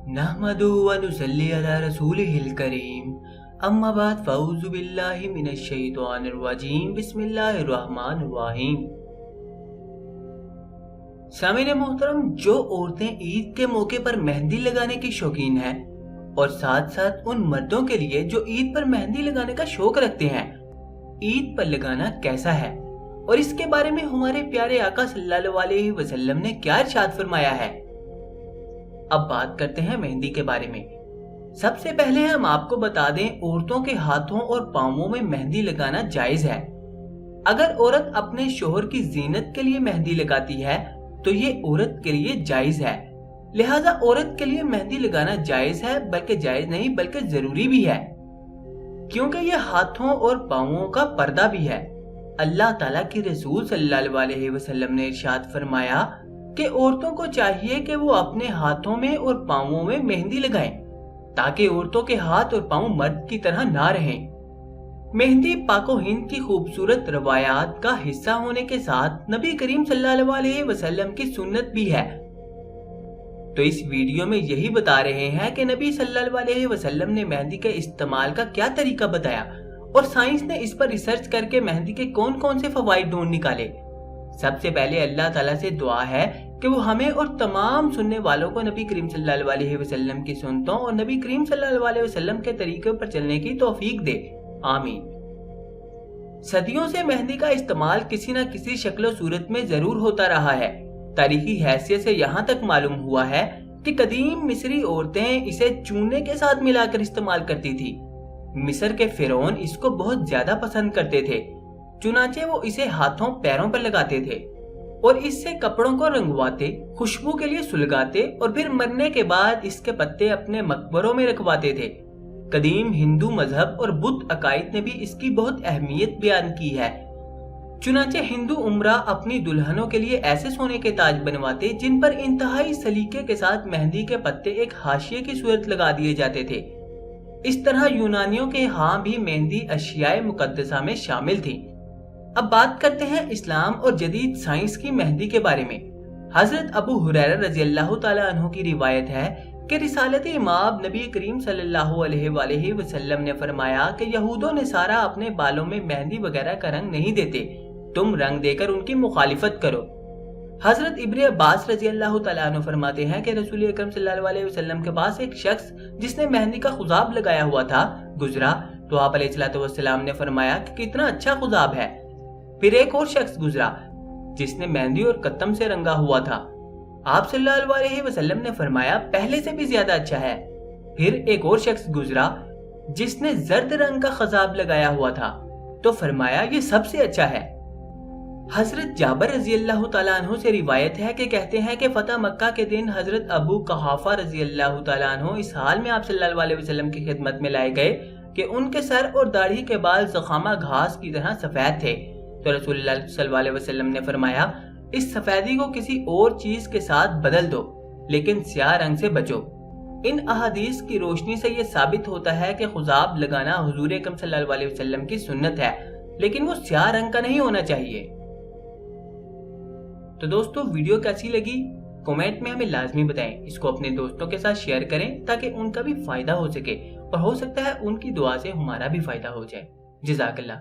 नहमदुहु व नुसल्ली अला रसूलिहिल करीम अम्मा बाद फ़अऊज़ु बिल्लाहि मिनश शैतानिर रजीम बिस्मिल्लाहिर रहमानिर रहीम। सामीन मोहतरम, जो औरतें ईद के मौके पर मेहंदी लगाने की शौकीन हैं और साथ साथ उन मर्दों के लिए जो ईद पर मेहंदी लगाने का शौक रखते हैं, ईद पर लगाना कैसा है और इसके बारे में हमारे प्यारे आका सल्लल्लाहु अलैहि वसल्लम ने क्या इरशाद फरमाया है। अब बात करते हैं मेहंदी के बारे में। सबसे पहले हम आपको बता दें, औरतों के हाथों और पांवों में मेहंदी लगाना जायज है। अगर औरत अपने शोहर की जीनत के लिए मेहंदी लगाती है तो ये औरत के लिए जायज है। लिहाजा औरत के लिए मेहंदी लगाना जायज है, बल्कि जायज नहीं बल्कि जरूरी भी है, क्योंकि ये हाथों और पांवों का पर्दा भी है। अल्लाह ताला की रसूल सल्लल्लाहु अलैहि वसल्लम ने इरशाद फरमाया कि औरतों को चाहिए कि वो अपने हाथों में और पांवों में मेहंदी लगाएं, ताकि औरतों के हाथ और पांव मर्द की तरह ना रहें। मेहंदी पाको हिंद की खूबसूरत रवायात का हिस्सा होने के साथ नबी करीम सल्लल्लाहु अलैहि वसल्लम की सुन्नत भी है। तो इस वीडियो में यही बता रहे हैं कि नबी सल्लल्लाहु अलैहि वसल्लम ने मेहंदी के इस्तेमाल का क्या तरीका बताया और साइंस ने इस पर रिसर्च करके मेहंदी के कौन कौन से फवाइद ढूंढ निकाले। सबसे पहले अल्लाह ताला से दुआ है कि वो हमें और तमाम सुनने वालों को नबी करीम सल्लल्लाहु अलैहि वसल्लम की सुन्नतों और नबी करीम सल्लल्लाहु अलैहि वसल्लम के तरीके पर चलने की तौफीक दे, आमीन। सदियों से मेहंदी का इस्तेमाल किसी न किसी शक्ल सूरत में जरूर होता रहा है। तारीखी हैसियत से यहाँ तक मालूम हुआ है कि कदीम मिस्री औरतें इसे चूने के साथ मिलाकर इस्तेमाल करती थी। मिस्र के फिरौन इसको बहुत ज्यादा पसंद करते थे, चुनाचे वो इसे हाथों पैरों पर लगाते थे और इससे कपड़ों को रंगवाते, खुशबू के लिए सुलगाते और फिर मरने के बाद इसके पत्ते अपने मकबरों में रखवाते थे। कदीम हिंदू मजहब और बुद्ध अकायद ने भी इसकी बहुत अहमियत बयान की है। चुनाचे हिंदू उम्रा अपनी दुल्हनों के लिए ऐसे सोने के ताज बनवाते जिन पर इंतहाई सलीके के साथ मेहंदी के पत्ते एक हाशिए की सूरत लगा दिए जाते थे। इस तरह यूनानियों के यहाँ भी मेहंदी अशियाए मुकद्दसा में शामिल थी। अब बात करते हैं इस्लाम और जदीद साइंस की मेहंदी के बारे में। हजरत अबू हुरैरा रज़ियल्लाहु ताला अन्हु की रिवायत है कि रिसालत इमाम नबी करीम सल्लल्लाहु अलैहि वसल्लम ने फरमाया कि यहूदों ने सारा अपने बालों में मेहंदी वगैरह का रंग नहीं देते, तुम रंग देकर उनकी मुखालिफत करो। हजरत इब्न अब्बास रज़ियल्लाहु ताला अन्हु फरमाते हैं कि रसूल अकरम सल्लल्लाहु अलैहि वसल्लम के पास एक शख्स जिसने मेहंदी का खुजाब लगाया हुआ था गुजरा, तो आप अलैहिस्सलातु वस्सलाम ने फरमाया कि कितना अच्छा खुजाब है। फिर एक और शख्स गुजरा जिसने मेहंदी और कत्तम से रंगा हुआ था। आप सल्लल्लाहु अलैहि वसल्लम ने फरमाया पहले से भी ज्यादा अच्छा है। फिर एक और शख्स गुजरा जिसने जर्द रंग का खजाब लगाया हुआ था, तो फरमाया ये सबसे अच्छा है। हजरत जाबर रज़ियल्लाहु ताला अन्हु से रिवायत है कि कहते हैं कि फतह मक्का के दिन हजरत अबू कहाफा रज़ियल्लाहु ताला अन्हु इस हाल में आप सल्लल्लाहु अलैहि वसल्लम की खिदमत में लाए गए कि उनके सर और दाढ़ी के बाल ज़खामा घास की तरह सफेद थे। तो रसूलुल्लाह सल्लल्लाहु अलैहि वसल्लम ने फरमाया इस सफेदी को किसी और चीज के साथ बदल दो, लेकिन स्याह रंग से बचो। इन अहादीस की रोशनी से ये साबित होता है कि खुजाब लगाना हुजूर अकरम सल्लल्लाहु अलैहि वसल्लम की सुन्नत है, लेकिन वो स्याह रंग का नहीं होना चाहिए। तो दोस्तों, वीडियो कैसी लगी कमेंट में हमें लाजमी बताएं। इसको अपने दोस्तों के साथ शेयर करें ताकि उनका भी फायदा हो सके और हो सकता है उनकी दुआ से हमारा भी फायदा हो जाए। जज़ाकल्लाह।